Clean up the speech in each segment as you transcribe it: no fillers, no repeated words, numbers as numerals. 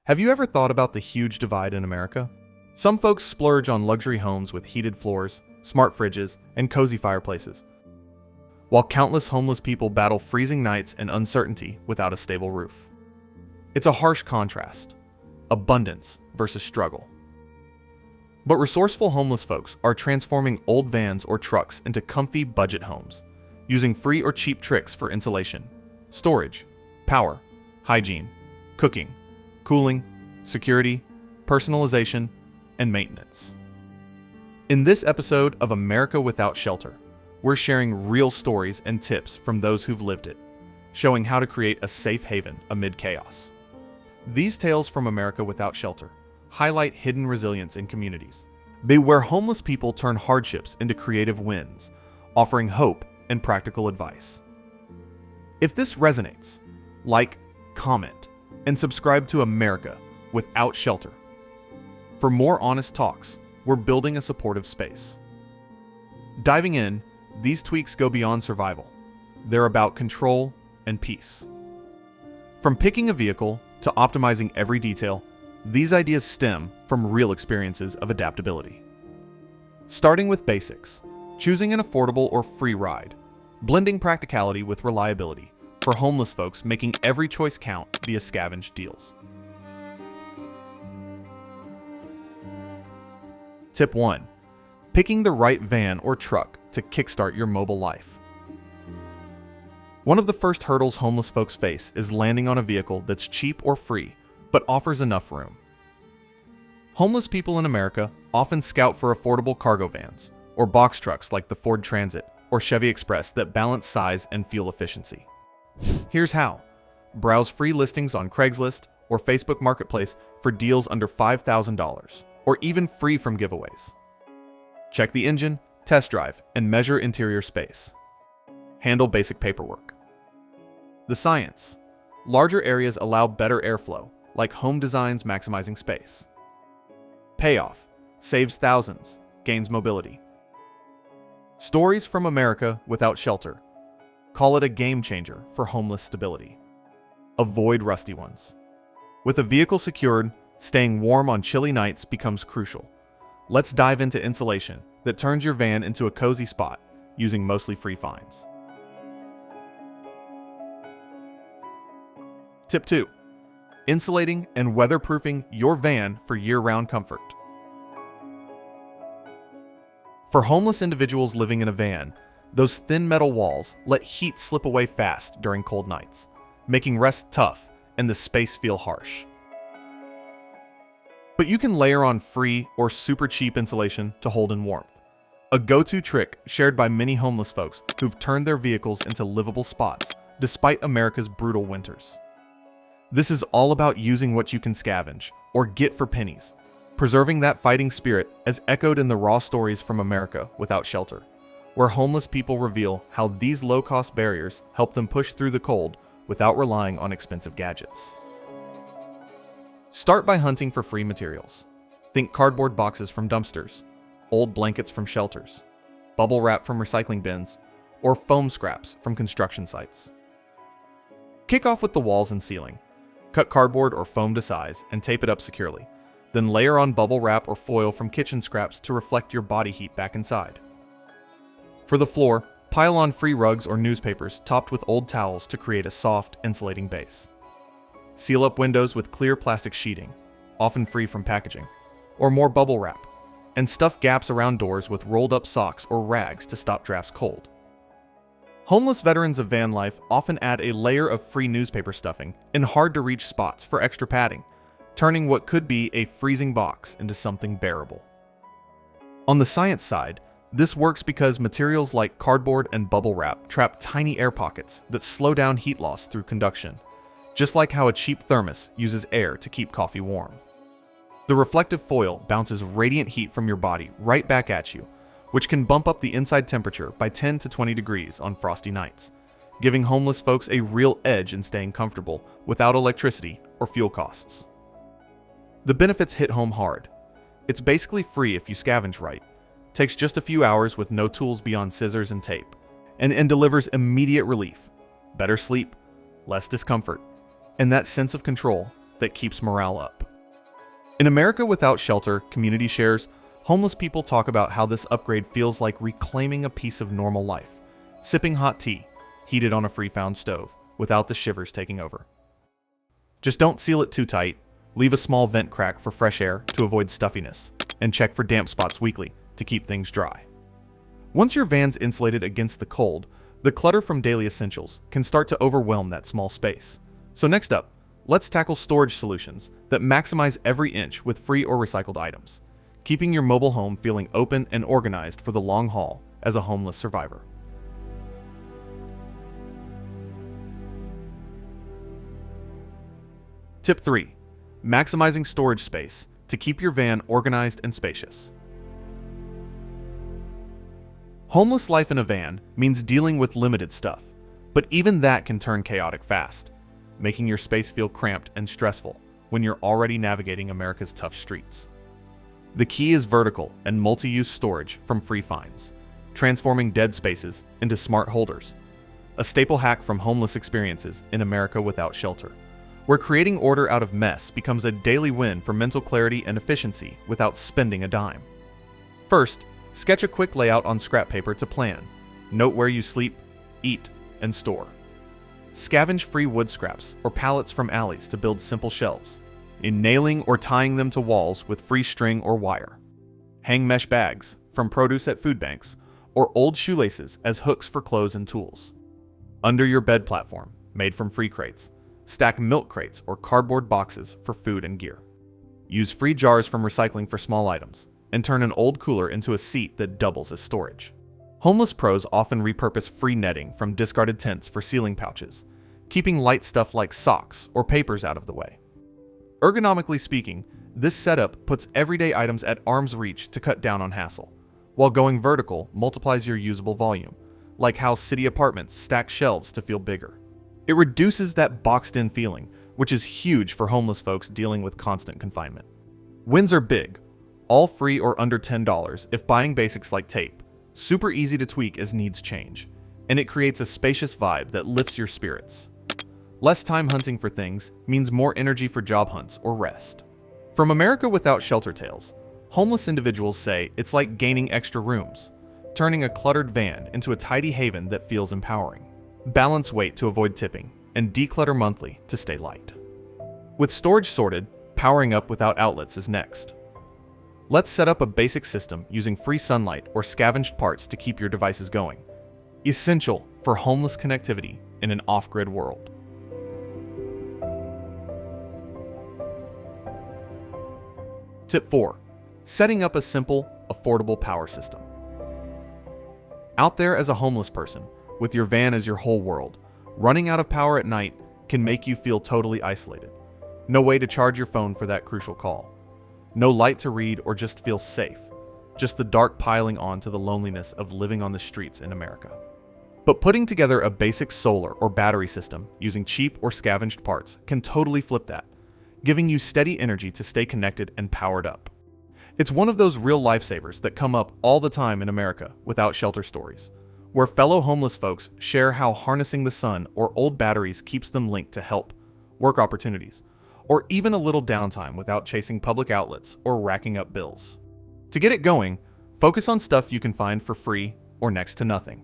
Have you ever thought about the huge divide in America? Some folks splurge on luxury homes with heated floors, smart fridges, and cozy fireplaces, while countless homeless people battle freezing nights and uncertainty without a stable roof. It's a harsh contrast, abundance versus struggle. But resourceful homeless folks are transforming old vans or trucks into comfy budget homes, using free or cheap tricks for insulation, storage, power, hygiene, cooking, cooling, security, personalization, and maintenance. In this episode of America Without Shelter, we're sharing real stories and tips from those who've lived it, showing how to create a safe haven amid chaos. These tales from America Without Shelter highlight hidden resilience in communities, where homeless people turn hardships into creative wins, offering hope and practical advice. If this resonates, like, comment, and subscribe to America Without Shelter. For more honest talks, we're building a supportive space. Diving in, these tweaks go beyond survival. They're about control and peace. From picking a vehicle to optimizing every detail, these ideas stem from real experiences of adaptability. Starting with basics, choosing an affordable or free ride, blending practicality with reliability, for homeless folks making every choice count via scavenged deals. Tip 1. Picking the right van or truck to kickstart your mobile life. One of the first hurdles homeless folks face is landing on a vehicle that's cheap or free, but offers enough room. Homeless people in America often scout for affordable cargo vans, or box trucks like the Ford Transit or Chevy Express that balance size and fuel efficiency. Here's how. Browse free listings on Craigslist or Facebook Marketplace for deals under $5,000, or even free from giveaways. Check the engine, test drive, and measure interior space. Handle basic paperwork. The science. Larger areas allow better airflow, like home designs maximizing space. Payoff. Saves thousands, gains mobility. Stories from America Without Shelter. Call it a game changer for homeless stability. Avoid rusty ones. With a vehicle secured, staying warm on chilly nights becomes crucial. Let's dive into insulation that turns your van into a cozy spot using mostly free finds. Tip 2. Insulating and weatherproofing your van for year-round comfort. For homeless individuals living in a van, those thin metal walls let heat slip away fast during cold nights, making rest tough and the space feel harsh. But you can layer on free or super cheap insulation to hold in warmth. A go-to trick shared by many homeless folks who've turned their vehicles into livable spots despite America's brutal winters. This is all about using what you can scavenge or get for pennies, preserving that fighting spirit as echoed in the raw stories from America Without Shelter, where homeless people reveal how these low-cost barriers help them push through the cold without relying on expensive gadgets. Start by hunting for free materials. Think cardboard boxes from dumpsters, old blankets from shelters, bubble wrap from recycling bins, or foam scraps from construction sites. Kick off with the walls and ceiling. Cut cardboard or foam to size and tape it up securely. Then layer on bubble wrap or foil from kitchen scraps to reflect your body heat back inside. For the floor, pile on free rugs or newspapers topped with old towels to create a soft, insulating base. Seal up windows with clear plastic sheeting, often free from packaging, or more bubble wrap, and stuff gaps around doors with rolled up socks or rags to stop drafts cold. Homeless veterans of van life often add a layer of free newspaper stuffing in hard-to-reach spots for extra padding, turning what could be a freezing box into something bearable. On the science side, this works because materials like cardboard and bubble wrap trap tiny air pockets that slow down heat loss through conduction, just like how a cheap thermos uses air to keep coffee warm. The reflective foil bounces radiant heat from your body right back at you, which can bump up the inside temperature by 10 to 20 degrees on frosty nights, giving homeless folks a real edge in staying comfortable without electricity or fuel costs. The benefits hit home hard. It's basically free if you scavenge right, takes just a few hours with no tools beyond scissors and tape, and delivers immediate relief, better sleep, less discomfort, and that sense of control that keeps morale up. In America Without Shelter community shares, homeless people talk about how this upgrade feels like reclaiming a piece of normal life, sipping hot tea, heated on a free-found stove, without the shivers taking over. Just don't seal it too tight, leave a small vent crack for fresh air to avoid stuffiness, and check for damp spots weekly to keep things dry. Once your van's insulated against the cold, the clutter from daily essentials can start to overwhelm that small space. So next up, let's tackle storage solutions that maximize every inch with free or recycled items, keeping your mobile home feeling open and organized for the long haul as a homeless survivor. Tip 3. Maximizing storage space to keep your van organized and spacious. Homeless life in a van means dealing with limited stuff, but even that can turn chaotic fast, making your space feel cramped and stressful when you're already navigating America's tough streets. The key is vertical and multi-use storage from free finds, transforming dead spaces into smart holders, a staple hack from homeless experiences in America Without Shelter, where creating order out of mess becomes a daily win for mental clarity and efficiency without spending a dime. First, sketch a quick layout on scrap paper to plan. Note where you sleep, eat, and store. Scavenge free wood scraps or pallets from alleys to build simple shelves, in nailing or tying them to walls with free string or wire. Hang mesh bags from produce at food banks or old shoelaces as hooks for clothes and tools. Under your bed platform, made from free crates, stack milk crates or cardboard boxes for food and gear. Use free jars from recycling for small items, and turn an old cooler into a seat that doubles as storage. Homeless pros often repurpose free netting from discarded tents for ceiling pouches, keeping light stuff like socks or papers out of the way. Ergonomically speaking, this setup puts everyday items at arm's reach to cut down on hassle, while going vertical multiplies your usable volume, like how city apartments stack shelves to feel bigger. It reduces that boxed-in feeling, which is huge for homeless folks dealing with constant confinement. Wins are big, all free or under $10 if buying basics like tape, super easy to tweak as needs change, and it creates a spacious vibe that lifts your spirits. Less time hunting for things means more energy for job hunts or rest. From America Without Shelter tales, homeless individuals say it's like gaining extra rooms, turning a cluttered van into a tidy haven that feels empowering. Balance weight to avoid tipping, and declutter monthly to stay light. With storage sorted, powering up without outlets is next. Let's set up a basic system using free sunlight or scavenged parts to keep your devices going. Essential for homeless connectivity in an off-grid world. Tip 4. Setting up a simple, affordable power system. Out there as a homeless person, with your van as your whole world, running out of power at night can make you feel totally isolated. No way to charge your phone for that crucial call. No light to read or just feel safe. Just the dark piling on to the loneliness of living on the streets in America. But putting together a basic solar or battery system using cheap or scavenged parts can totally flip that, giving you steady energy to stay connected and powered up. It's one of those real lifesavers that come up all the time in America Without Shelter stories, where fellow homeless folks share how harnessing the sun or old batteries keeps them linked to help, work opportunities, or even a little downtime without chasing public outlets or racking up bills. To get it going, focus on stuff you can find for free or next to nothing.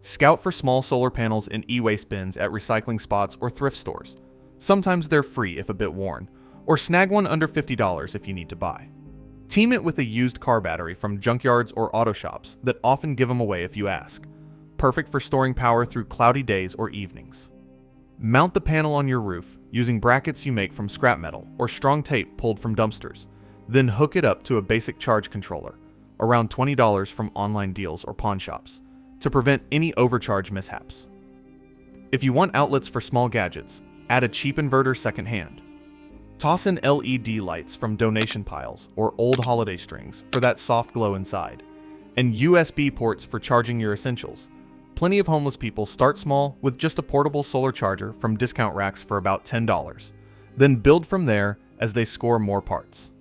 Scout for small solar panels in e-waste bins at recycling spots or thrift stores. Sometimes they're free if a bit worn, or snag one under $50 if you need to buy. Team it with a used car battery from junkyards or auto shops that often give them away if you ask. Perfect for storing power through cloudy days or evenings. Mount the panel on your roof using brackets you make from scrap metal or strong tape pulled from dumpsters. Then hook it up to a basic charge controller, around $20 from online deals or pawn shops, to prevent any overcharge mishaps. If you want outlets for small gadgets, add a cheap inverter secondhand. Toss in LED lights from donation piles or old holiday strings for that soft glow inside, and USB ports for charging your essentials. Plenty of homeless people start small with just a portable solar charger from discount racks for about $10, then build from there as they score more parts.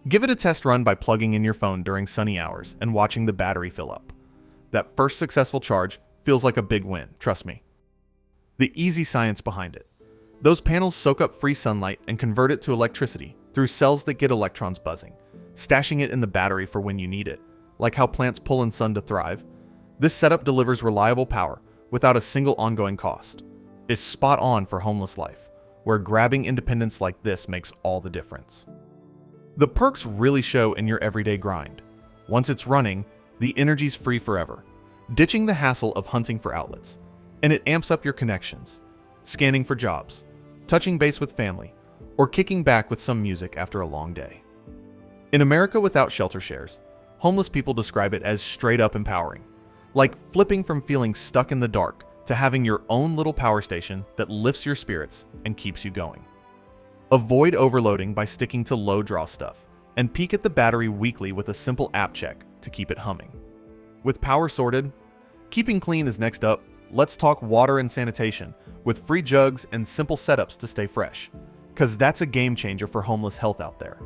Give it a test run by plugging in your phone during sunny hours and watching the battery fill up. That first successful charge feels like a big win, trust me. The easy science behind it. Those panels soak up free sunlight and convert it to electricity through cells that get electrons buzzing, stashing it in the battery for when you need it, like how plants pull in sun to thrive. This setup delivers reliable power without a single ongoing cost. It's spot on for homeless life, where grabbing independence like this makes all the difference. The perks really show in your everyday grind. Once it's running, the energy's free forever, ditching the hassle of hunting for outlets, and it amps up your connections, scanning for jobs, touching base with family, or kicking back with some music after a long day. In America without shelter shares, homeless people describe it as straight up empowering, like flipping from feeling stuck in the dark to having your own little power station that lifts your spirits and keeps you going. Avoid overloading by sticking to low draw stuff, and peek at the battery weekly with a simple app check to keep it humming. With power sorted, keeping clean is next up. Let's talk water and sanitation with free jugs and simple setups to stay fresh, because that's a game changer for homeless health out there.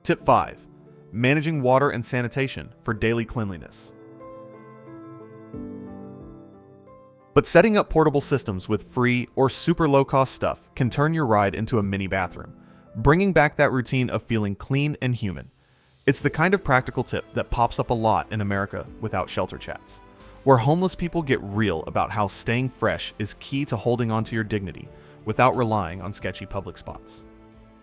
Tip 5. Managing water and sanitation for daily cleanliness. But setting up portable systems with free or super low-cost stuff can turn your ride into a mini bathroom, bringing back that routine of feeling clean and human. It's the kind of practical tip that pops up a lot in America without shelter chats, where homeless people get real about how staying fresh is key to holding onto your dignity without relying on sketchy public spots.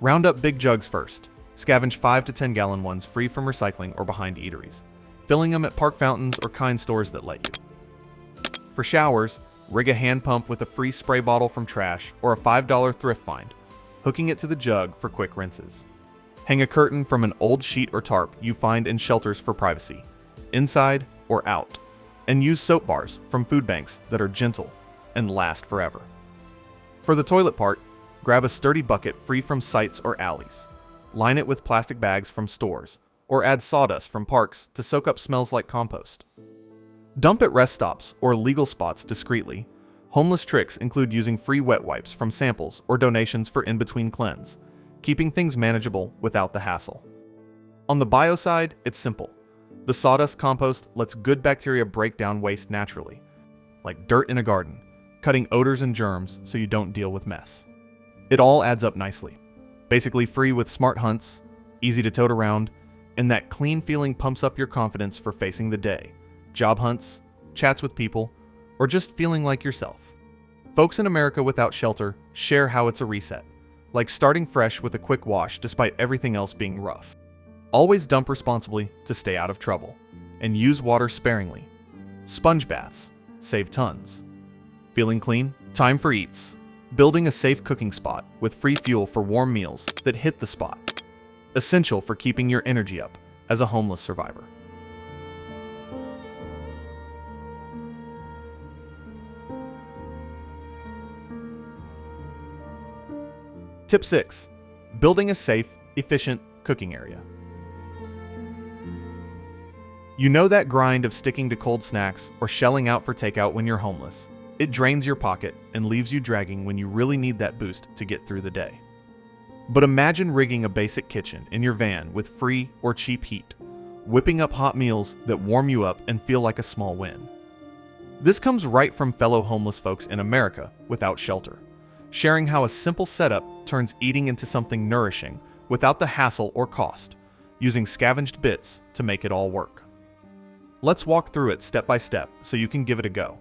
Round up big jugs first. Scavenge 5 to 10 gallon ones free from recycling or behind eateries, filling them at park fountains or kind stores that let you. For showers, rig a hand pump with a free spray bottle from trash or a $5 thrift find, hooking it to the jug for quick rinses. Hang a curtain from an old sheet or tarp you find in shelters for privacy, inside or out, and use soap bars from food banks that are gentle and last forever. For the toilet part, grab a sturdy bucket free from sites or alleys. Line it with plastic bags from stores, or add sawdust from parks to soak up smells like compost. Dump at rest stops or legal spots discreetly. Homeless tricks include using free wet wipes from samples or donations for in-between cleanse, keeping things manageable without the hassle. On the bio side, it's simple. The sawdust compost lets good bacteria break down waste naturally, like dirt in a garden, cutting odors and germs so you don't deal with mess. It all adds up nicely. Basically free with smart hunts, easy to tote around, and that clean feeling pumps up your confidence for facing the day, job hunts, chats with people, or just feeling like yourself. Folks in America without shelter share how it's a reset, like starting fresh with a quick wash despite everything else being rough. Always dump responsibly to stay out of trouble, and use water sparingly. Sponge baths save tons. Feeling clean? Time for eats. Building a safe cooking spot with free fuel for warm meals that hit the spot. Essential for keeping your energy up as a homeless survivor. Tip 6. Building a safe, efficient cooking area. You know that grind of sticking to cold snacks or shelling out for takeout when you're homeless. It drains your pocket and leaves you dragging when you really need that boost to get through the day. But imagine rigging a basic kitchen in your van with free or cheap heat, whipping up hot meals that warm you up and feel like a small win. This comes right from fellow homeless folks in America without shelter, sharing how a simple setup turns eating into something nourishing without the hassle or cost, using scavenged bits to make it all work. Let's walk through it step by step so you can give it a go.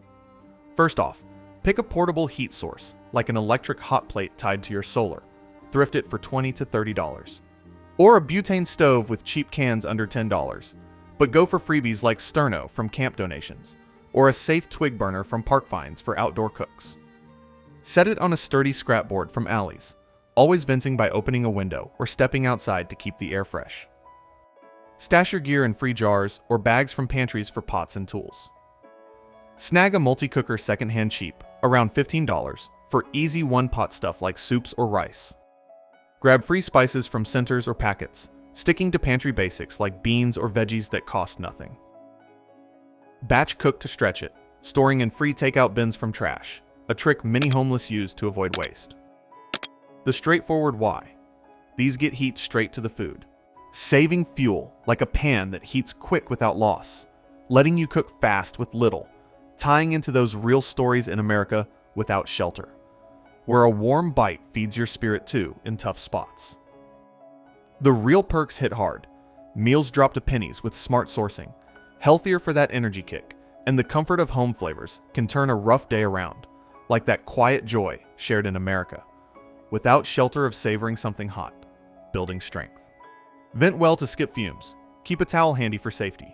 First off, pick a portable heat source, like an electric hot plate tied to your solar. Thrift it for $20 to $30. Or a butane stove with cheap cans under $10. But go for freebies like Sterno from camp donations, or a safe twig burner from park finds for outdoor cooks. Set it on a sturdy scrap board from alleys, always venting by opening a window or stepping outside to keep the air fresh. Stash your gear in free jars or bags from pantries for pots and tools. Snag a multi-cooker secondhand cheap, around $15, for easy one-pot stuff like soups or rice. Grab free spices from centers or packets, sticking to pantry basics like beans or veggies that cost nothing. Batch cook to stretch it, storing in free takeout bins from trash, a trick many homeless use to avoid waste. The straightforward why. These get heat straight to the food, saving fuel like a pan that heats quick without loss. letting you cook fast with little, tying into those real stories in America without shelter, where a warm bite feeds your spirit too in tough spots. The real perks hit hard. Meals drop to pennies with smart sourcing, healthier for that energy kick, and the comfort of home flavors can turn a rough day around, like that quiet joy shared in America, without shelter of savoring something hot, building strength. Vent well to skip fumes. Keep a towel handy for safety.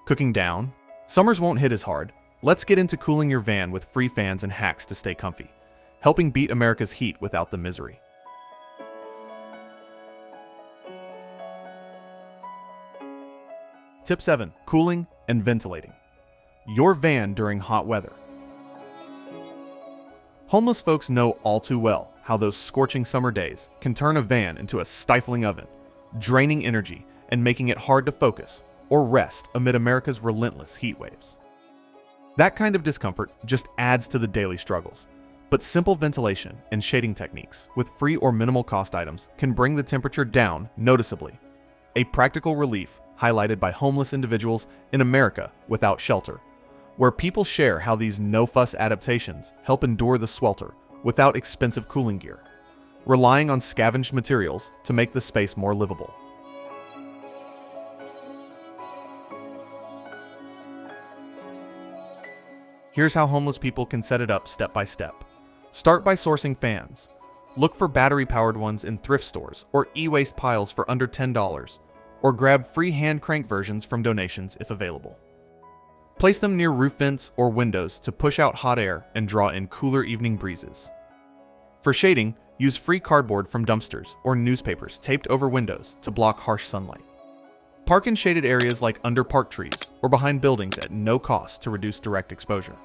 Cooking down? Summers won't hit as hard. Let's get into cooling your van with free fans and hacks to stay comfy, helping beat America's heat without the misery. Tip 7. Cooling and ventilating your van during hot weather. Homeless folks know all too well how those scorching summer days can turn a van into a stifling oven, draining energy and making it hard to focus or rest amid America's relentless heat waves. That kind of discomfort just adds to the daily struggles, but simple ventilation and shading techniques with free or minimal cost items can bring the temperature down noticeably. A practical relief highlighted by homeless individuals in America without shelter, where people share how these no-fuss adaptations help endure the swelter without expensive cooling gear, relying on scavenged materials to make the space more livable. Here's how homeless people can set it up step by step. Start by sourcing fans. Look for battery-powered ones in thrift stores or e-waste piles for under $10, or grab free hand-crank versions from donations if available. Place them near roof vents or windows to push out hot air and draw in cooler evening breezes. For shading, use free cardboard from dumpsters or newspapers taped over windows to block harsh sunlight. Park in shaded areas like under park trees or behind buildings at no cost to reduce direct exposure.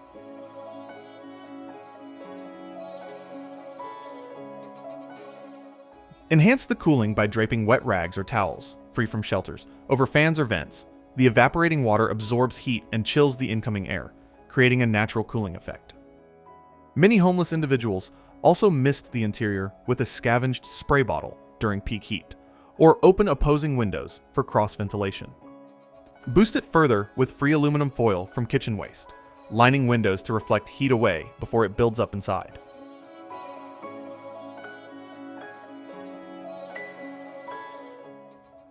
Enhance the cooling by draping wet rags or towels, free from shelters, over fans or vents. The evaporating water absorbs heat and chills the incoming air, creating a natural cooling effect. Many homeless individuals also mist the interior with a scavenged spray bottle during peak heat, or open opposing windows for cross ventilation. Boost it further with free aluminum foil from kitchen waste, lining windows to reflect heat away before it builds up inside.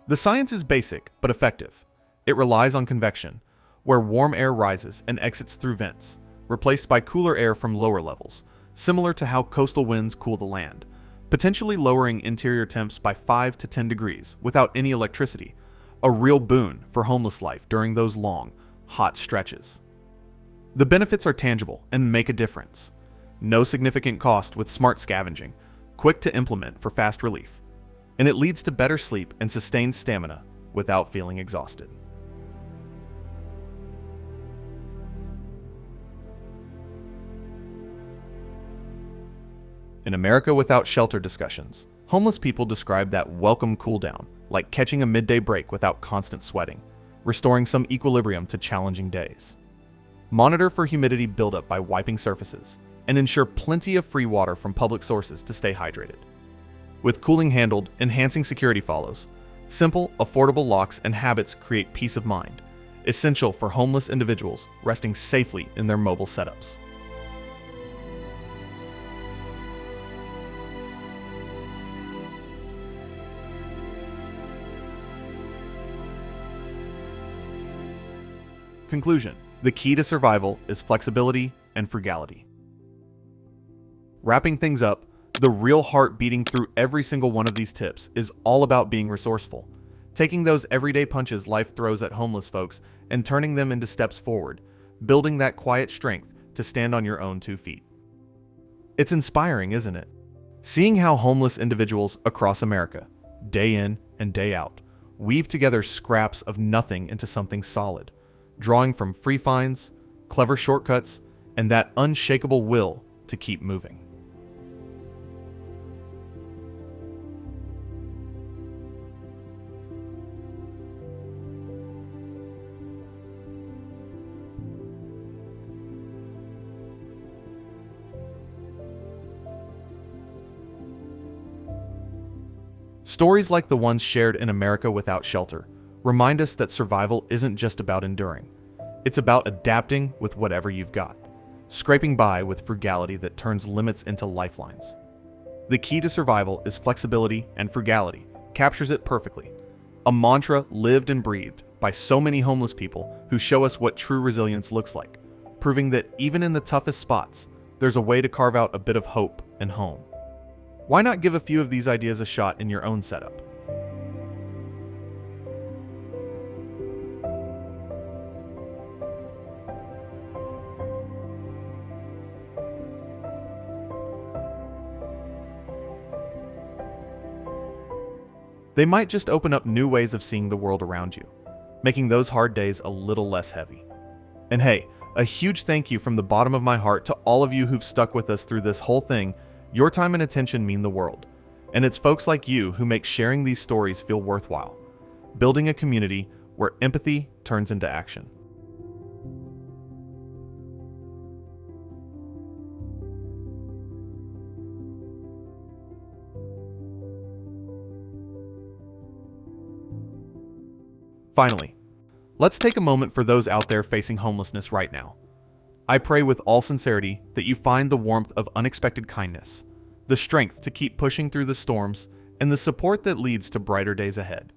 The science is basic but effective. It relies on convection, where warm air rises and exits through vents, replaced by cooler air from lower levels, similar to how coastal winds cool the land, potentially lowering interior temps by 5 to 10 degrees without any electricity, a real boon for homeless life during those long, hot stretches. The benefits are tangible and make a difference. No significant cost with smart scavenging, quick to implement for fast relief, and it leads to better sleep and sustained stamina without feeling exhausted. In America Without Shelter discussions, homeless people describe that welcome cool-down, like catching a midday break without constant sweating, restoring some equilibrium to challenging days. Monitor for humidity buildup by wiping surfaces, and ensure plenty of free water from public sources to stay hydrated. With cooling handled, enhancing security follows. Simple, affordable locks and habits create peace of mind, essential for homeless individuals resting safely in their mobile setups. Conclusion: the key to survival is flexibility and frugality. Wrapping things up, the real heart beating through every single one of these tips is all about being resourceful, taking those everyday punches life throws at homeless folks and turning them into steps forward, building that quiet strength to stand on your own 2 feet. It's inspiring, isn't it? Seeing how homeless individuals across America, day in and day out, weave together scraps of nothing into something solid, drawing from free finds, clever shortcuts, and that unshakable will to keep moving. Stories like the ones shared in America Without Shelter remind us that survival isn't just about enduring. It's about adapting with whatever you've got, scraping by with frugality that turns limits into lifelines. The key to survival is flexibility, and frugality captures it perfectly. A mantra lived and breathed by so many homeless people who show us what true resilience looks like, proving that even in the toughest spots, there's a way to carve out a bit of hope and home. Why not give a few of these ideas a shot in your own setup? They might just open up new ways of seeing the world around you, making those hard days a little less heavy. And hey, a huge thank you from the bottom of my heart to all of you who've stuck with us through this whole thing. Your time and attention mean the world. And it's folks like you who make sharing these stories feel worthwhile, building a community where empathy turns into action. Finally, let's take a moment for those out there facing homelessness right now. I pray with all sincerity that you find the warmth of unexpected kindness, the strength to keep pushing through the storms, and the support that leads to brighter days ahead.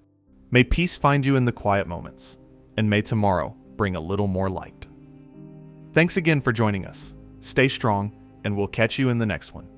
May peace find you in the quiet moments, and may tomorrow bring a little more light. Thanks again for joining us. Stay strong, and we'll catch you in the next one.